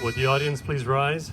Would the audience please rise?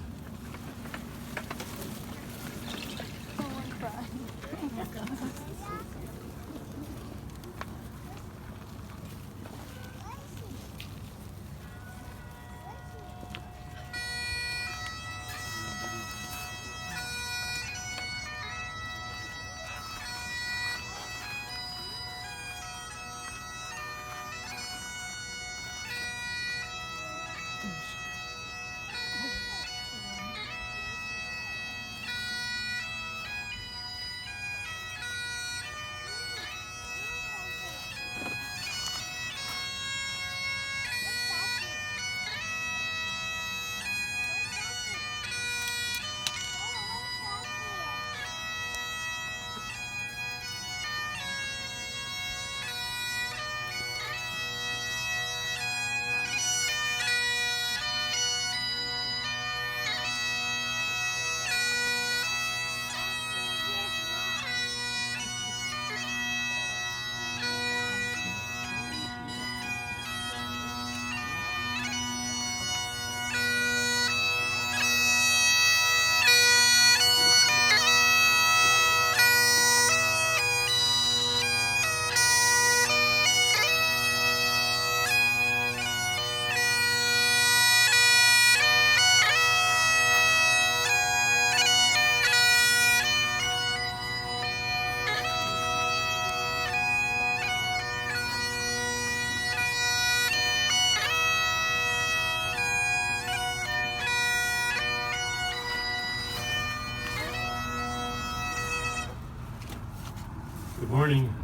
Good morning.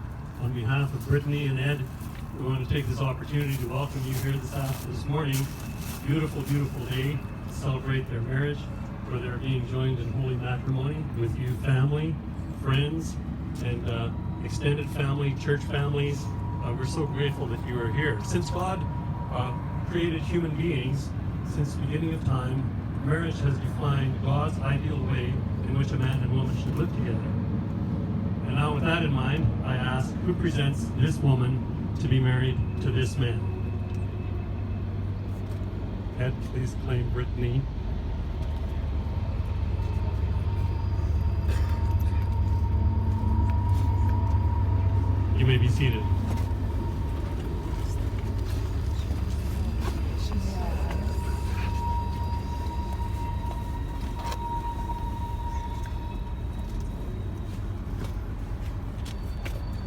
On behalf of Brittney and Ed, we want to take this opportunity to welcome you here this morning. Beautiful, beautiful day to celebrate their marriage, where they're being joined in holy matrimony with you, family, friends, and extended family, church families. We're so grateful that you are here. Since God created human beings, since the beginning of time, marriage has defined God's ideal way in which a man and woman should live together. And now with that in mind, I ask, who presents this woman to be married to this man? Ed, please claim Brittney. You may be seated.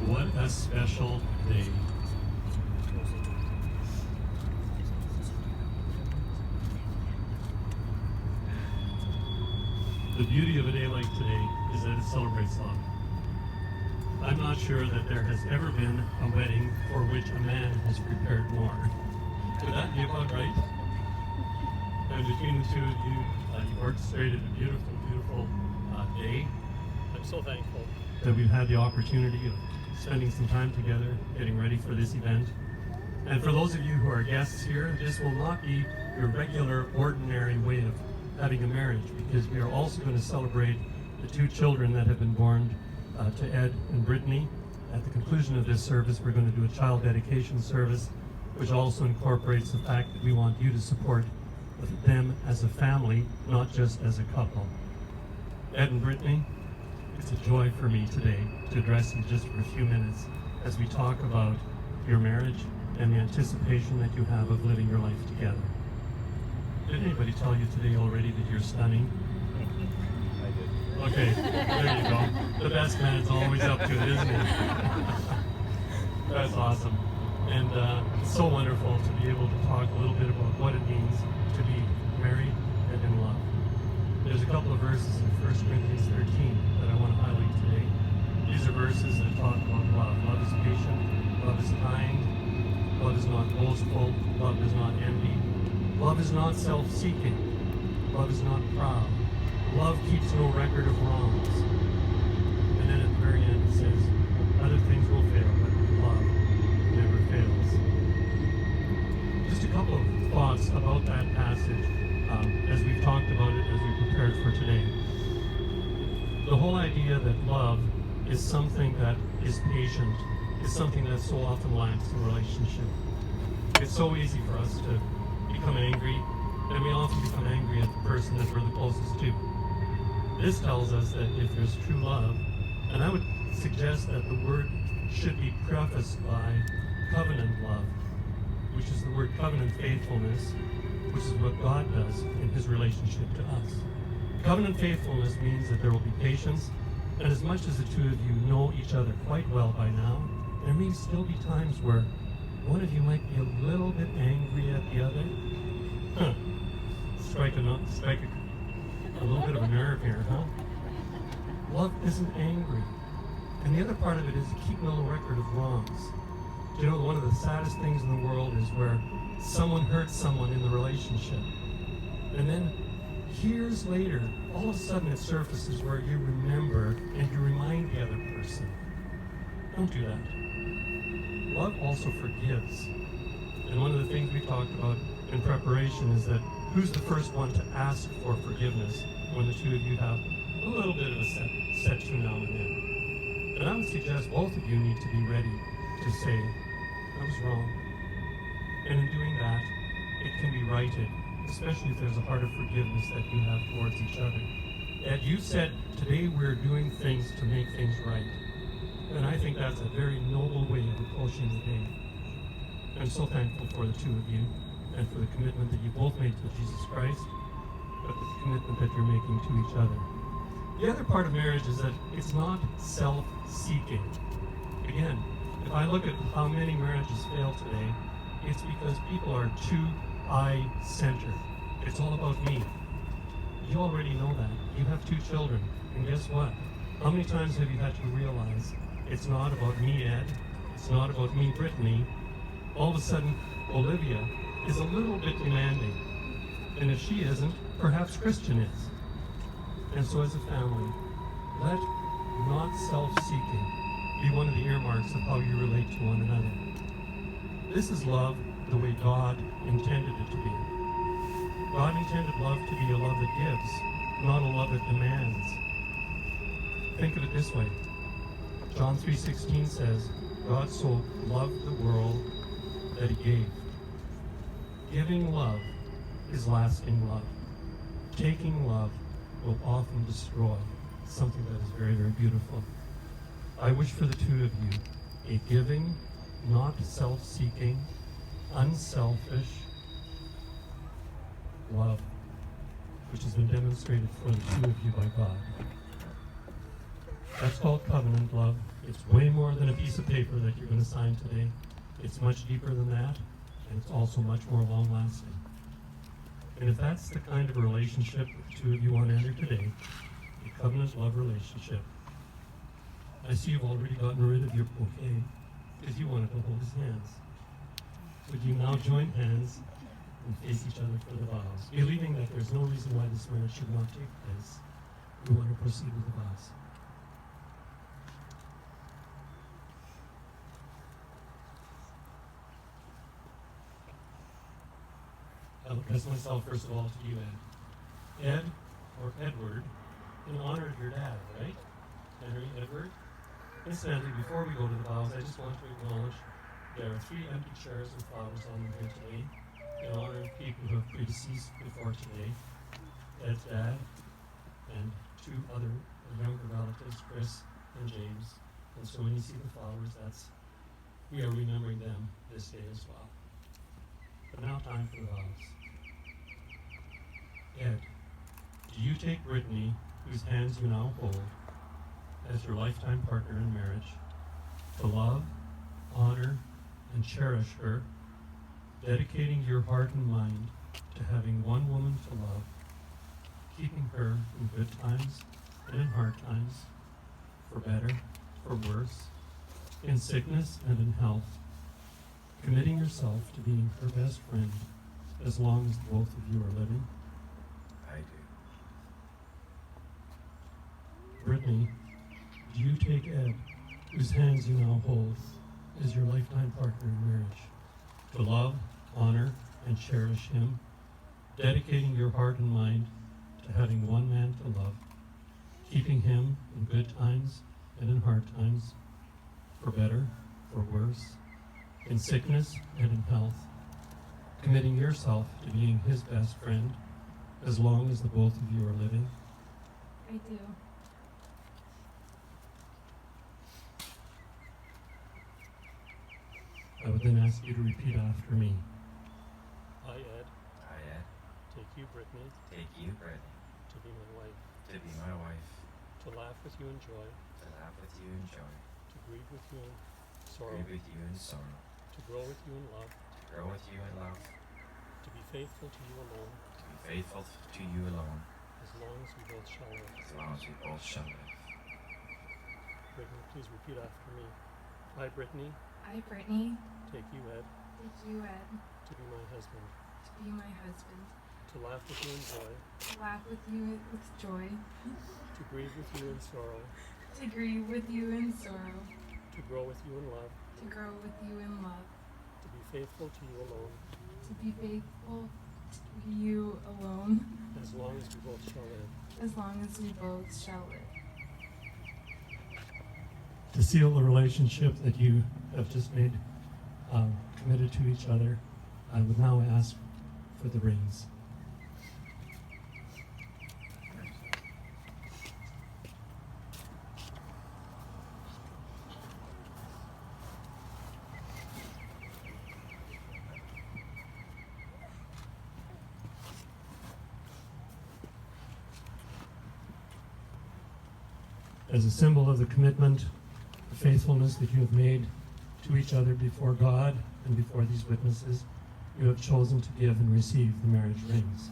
What a special day. The beauty of a day like today is that it celebrates love. I'm not sure that there has ever been a wedding for which a man has prepared more. Would that be about right? And between the two of you, you orchestrated a beautiful, beautiful day. I'm so thankful that we've had the opportunity of spending some time together, getting ready for this event. And for those of you who are guests here, this will not be your regular, ordinary way of having a marriage, because we are also going to celebrate the two children that have been born to Ed and Brittney. At the conclusion of this service, we're going to do a child dedication service, which also incorporates the fact that we want you to support them as a family, not just as a couple. Ed and Brittney, it's a joy for me today to address you just for a few minutes as we talk about your marriage and the anticipation that you have of living your life together. Did anybody tell you today already that you're stunning? I did. Okay, there you go. The best man's always up to it, isn't he? That's awesome. And it's so wonderful to be able to talk a little bit about what it means to be married and in love. There's a couple of verses in 1 Corinthians 13 that I want to highlight today. These are verses that talk about love. Love is patient, love is kind, love is not boastful, love does not envy, love is not self-seeking, love is not proud, love keeps no record of wrongs. And then at the very end it says, other things will fail, but love never fails. Just a couple of thoughts about that passage as we've talked about it, as we prepared for today. The whole idea that love is something that is patient is something that so often lacks in relationship. It's so easy for us to become angry, and we often become angry at the person that we're the closest to. This tells us that if there's true love, and I would suggest that the word should be prefaced by covenant love, which is the word covenant faithfulness, which is what God does in his relationship to us. Covenant faithfulness means that there will be patience, and as much as the two of you know each other quite well by now, there may still be times where one of you might be a little bit angry at the other. Strike a little bit of a nerve here, huh? Love isn't angry. And the other part of it is to keep no record of wrongs. Do you know, one of the saddest things in the world is where someone hurts someone in the relationship. And then years later, all of a sudden it surfaces where you remember and you remind the other person. Don't do that. Love also forgives. And one of the things we talked about in preparation is that who's the first one to ask for forgiveness when the two of you have a little bit of a set to now and then. And I would suggest both of you need to be ready to say, I was wrong. And in doing that, it can be righted, especially if there's a heart of forgiveness that you have towards each other. Ed, you said today we're doing things to make things right. And I think that's a very noble way of approaching the day. I'm so thankful for the two of you and for the commitment that you both made to Jesus Christ, but the commitment that you're making to each other. The other part of marriage is that it's not self-seeking. Again, if I look at how many marriages fail today, it's because people are too I-centered. It's all about me. You already know that. You have 2 children, and guess what? How many times have you had to realize it's not about me, Ed? It's not about me, Brittney. All of a sudden, Olivia is a little bit demanding. And if she isn't, perhaps Christian is. And so as a family, let not self-seeking be one of the earmarks of how you relate to one another. This is love the way God intended it to be. God intended love to be a love that gives, not a love that demands. Think of it this way. John 3:16 says, God so loved the world that he gave. Giving love is lasting love. Taking love will often destroy something that is very, very beautiful. I wish for the two of you a giving, not self-seeking, unselfish love, which has been demonstrated for the two of you by God. That's called covenant love. It's way more than a piece of paper that you're going to sign today. It's much deeper than that, and it's also much more long-lasting. And if that's the kind of relationship that the two of you want to enter today, a covenant love relationship, I see you've already gotten rid of your bouquet because you wanted to hold his hands. Would you now join hands and face each other for the vows, believing that there's no reason why this marriage should not take place? We want to proceed with the vows. I'll address myself first of all to you, Ed. Ed, or Edward, in honor of your dad, right? Henry Edward. Incidentally, before we go to the vows, I just want to acknowledge there are 3 empty chairs and flowers on them here today in honor of people who have predeceased before today. Ed's dad and 2 other younger relatives, Chris and James. And so when you see the flowers, we are remembering them this day as well. But now time for the vows. Ed, do you take Brittney, whose hands you now hold, as your lifetime partner in marriage, to love, honor, and cherish her, dedicating your heart and mind to having one woman to love, keeping her in good times and in hard times, for better, for worse, in sickness and in health, committing yourself to being her best friend as long as both of you are living? I do. Brittney, do you take Ed, whose hands you now hold, as your lifetime partner in marriage, to love, honor, and cherish him, dedicating your heart and mind to having one man to love, keeping him in good times and in hard times, for better, for worse, in sickness and in health, committing yourself to being his best friend as long as the both of you are living? I do. I would then ask you to repeat after me. I, Ed, I, Ed, take you, Brittney, take you, Brittney, to be my wife, to be my wife, to laugh with you in joy, to laugh with you in joy, to grieve with you in to sorrow, grieve with you in sorrow, to grow with you in love, to grow with you in love, to be faithful to you alone, to be faithful to you alone, as long as we both shall live. as long as we both shall live. Brittney, please repeat after me. I, Brittney, I, Brittney, take you, Ed, take you, Ed, to be my husband, to be my husband, to laugh with you in joy, to laugh with you with joy, to grieve with you in sorrow, to grieve with you in sorrow, to grow with you in love, to grow with you in love, to be faithful to you alone, to be faithful to you alone, as long as we both shall live. as long as we both shall live. To seal the relationship that you have just made committed to each other, I would now ask for the rings. As a symbol of the commitment, the faithfulness that you have made to each other before God and before these witnesses, you have chosen to give and receive the marriage rings.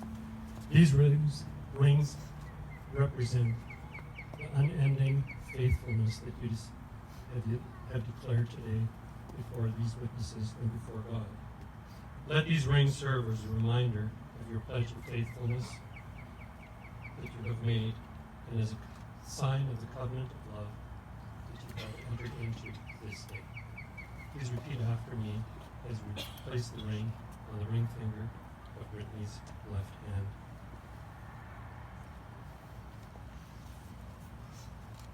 These rings represent the unending faithfulness that you have declared today before these witnesses and before God. Let these rings serve as a reminder of your pledge of faithfulness that you have made, and as a sign of the covenant of love that you have entered into this day. Please repeat after me as we place the ring on the ring finger of Brittney's left hand.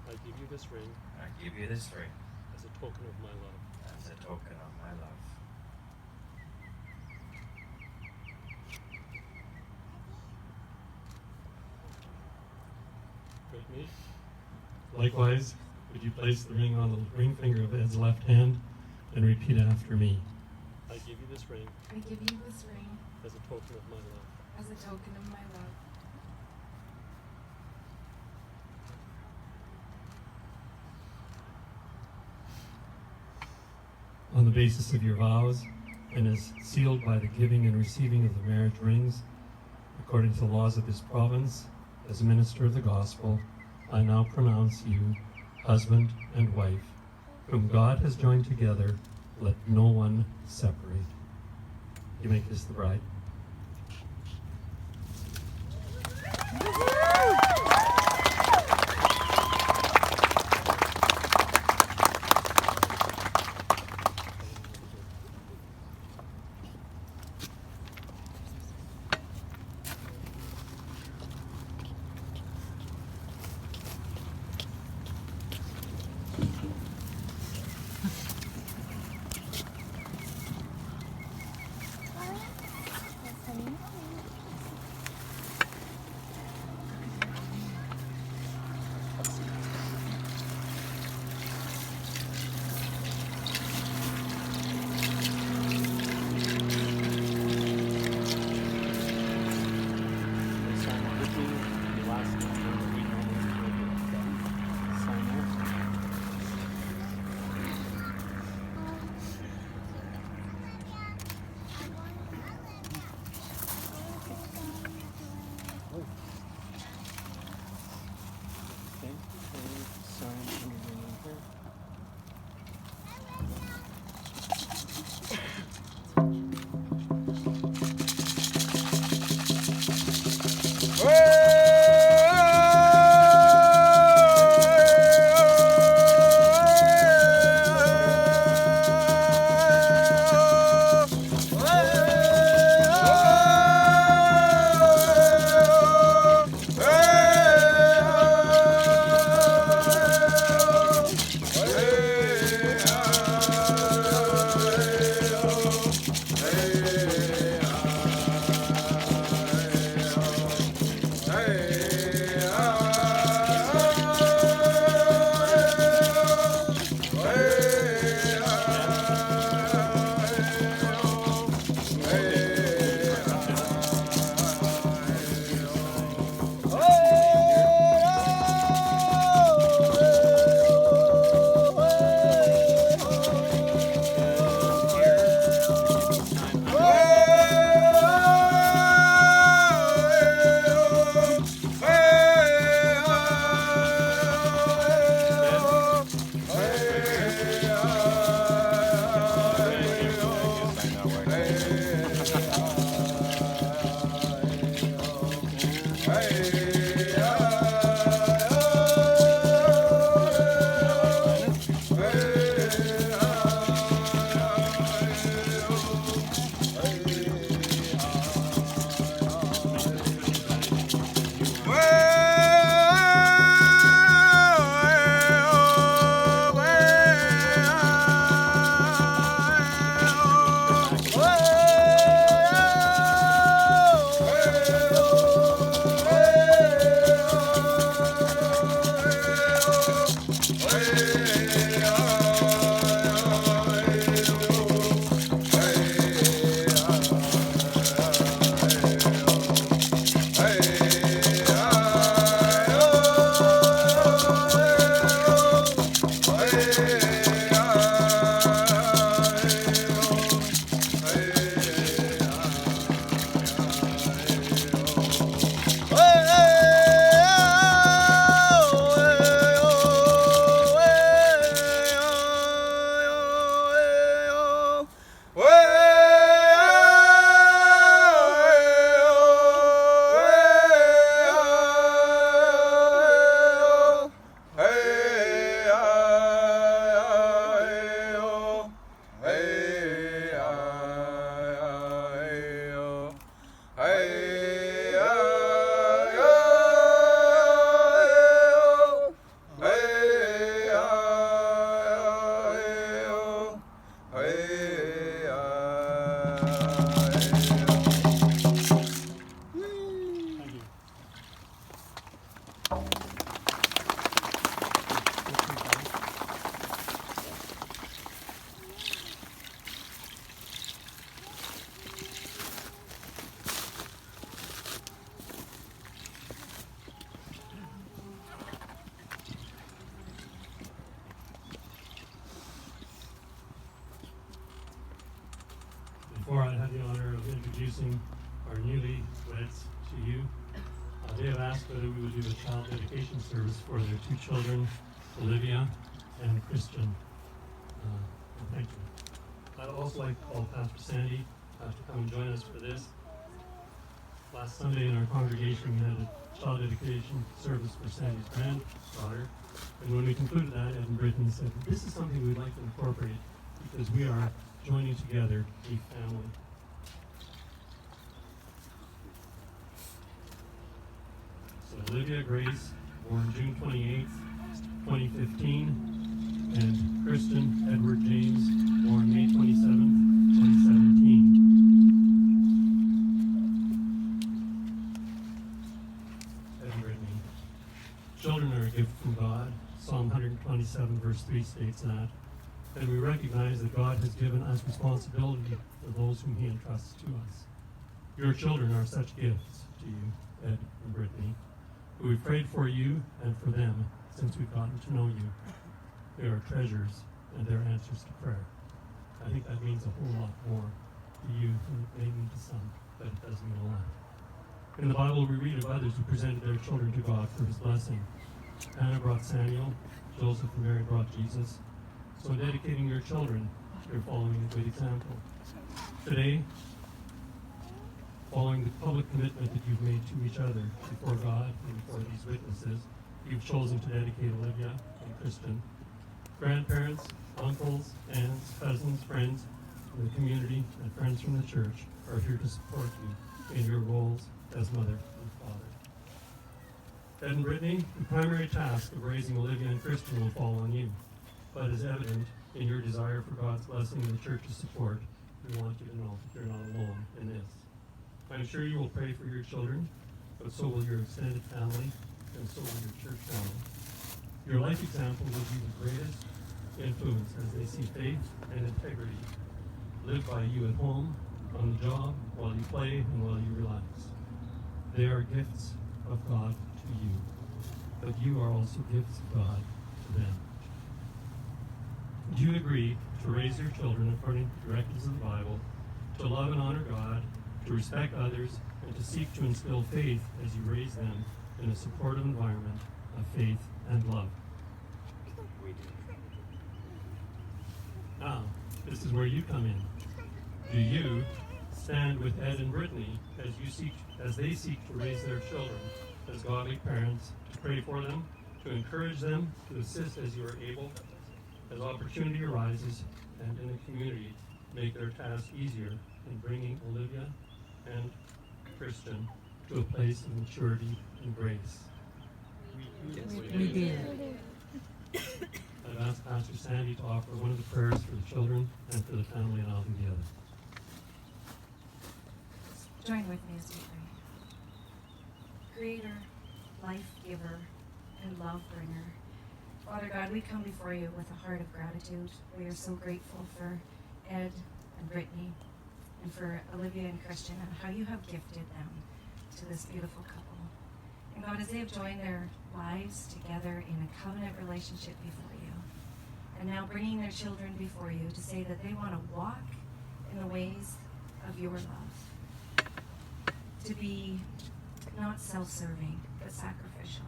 I give you this ring I give you this ring as a token of my love. as a token of my love. Brittney, likewise, would you place the ring on the ring finger of Ed's left hand and repeat after me? I give you this ring I give you this ring as a token of my love. as a token of my love. On the basis of your vows, and as sealed by the giving and receiving of the marriage rings, according to the laws of this province, as a minister of the gospel, I now pronounce you husband and wife, whom God has joined together, let no one separate. You may kiss the bride. have the honor of introducing our newlyweds to you. They have asked whether we would do a child dedication service for their two children, Olivia and Christian. Thank you. I'd also like to call Pastor Sandy to come and join us for this. Last Sunday in our congregation, we had a child dedication service for Sandy's granddaughter. And when we concluded that, Ed and Brittney said, this is something we'd like to incorporate because we are joining together a family. So Olivia Grace, born June 28th, 2015, and Kristen Edward James, born May 27th, 2017. Ed and Brittney. Children are a gift from God. Psalm 127 verse 3 states that. And we recognize that God has given us responsibility for those whom He entrusts to us. Your children are such gifts to you, Ed and Brittney. We've prayed for you and for them since we've gotten to know you. They are treasures and they're answers to prayer. I think that means a whole lot more to you than it may mean to some, but it does mean a lot. In the Bible, we read of others who presented their children to God for His blessing. Anna brought Samuel, Joseph and Mary brought Jesus. So in dedicating your children, you're following a good example. Today, following the public commitment that you've made to each other before God and before these witnesses, you've chosen to dedicate Olivia and Kristen. Grandparents, uncles, aunts, cousins, friends from the community, and friends from the church are here to support you in your roles as mother and father. Ed and Brittney, the primary task of raising Olivia and Kristen will fall on you, but as evident in your desire for God's blessing and the church's support, we want you to know that you're not alone in this. I'm sure you will pray for your children, but so will your extended family, and so will your church family. Your life example will be the greatest influence as they see faith and integrity lived by you at home, on the job, while you play, and while you relax. They are gifts of God to you, but you are also gifts of God to them. Do you agree to raise your children according to the directives of the Bible, to love and honor God, to respect others, and to seek to instill faith as you raise them in a supportive environment of faith and love? We do. Now, this is where you come in. Do you stand with Ed and Brittney as they seek to raise their children as godly parents, to pray for them, to encourage them, to assist as you are able, as opportunity arises, and in the community, make their task easier in bringing Olivia and Christian to a place of maturity and grace? We did. I've asked Pastor Sandy to offer one of the prayers for the children and for the family, and I'll do the other. Join with me as we pray. Creator, life giver, and love bringer. Father God, we come before you with a heart of gratitude. We are so grateful for Ed and Brittney and for Olivia and Christian and how you have gifted them to this beautiful couple. And God, as they have joined their lives together in a covenant relationship before you, and now bringing their children before you to say that they want to walk in the ways of your love, to be not self-serving, but sacrificial,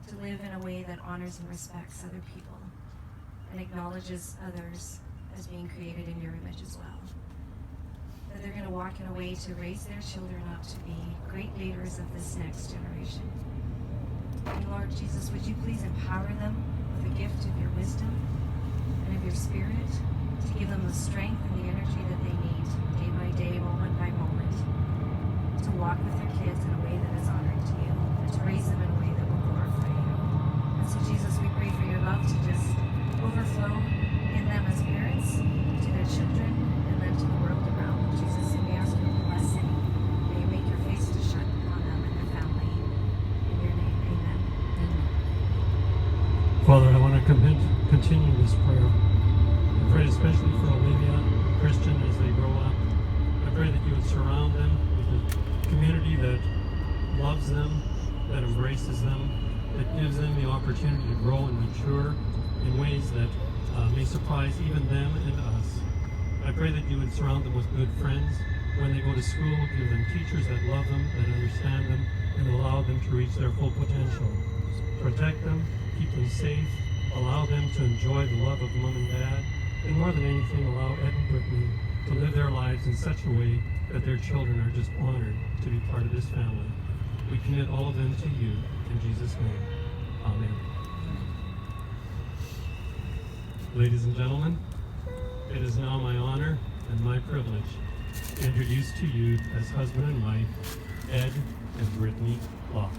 to live in a way that honors and respects other people and acknowledges others as being created in your image as well. That they're going to walk in a way to raise their children up to be great leaders of this next generation. And Lord Jesus, would you please empower them with the gift of your wisdom and of your spirit to give them the strength and the energy that they need day by day, moment by moment, to walk with their kids in a way that is honoring to you, and to raise them in a way that will glorify you. And so Jesus, we pray for your love to just overflow in them as parents, to their children, and then to the world around. Jesus, and we ask your blessing. May you make your face to shine upon them and their family. In your name, amen. Father, I want to continue this prayer. I pray especially for Olivia and Christian as they grow up. I pray that you would surround them with a community that loves them, that embraces them, that gives them the opportunity to grow and mature in ways that may surprise even them and us. I pray that you would surround them with good friends, when they go to school, give them teachers that love them, that understand them, and allow them to reach their full potential. Protect them, keep them safe, allow them to enjoy the love of mom and dad, and more than anything, allow Ed and Brittney to live their lives in such a way that their children are just honored to be part of this family. We commit all of them to you, in Jesus' name. Amen. Ladies and gentlemen, it is now my honor and my privilege to introduce to you as husband and wife, Ed and Brittney Klopp.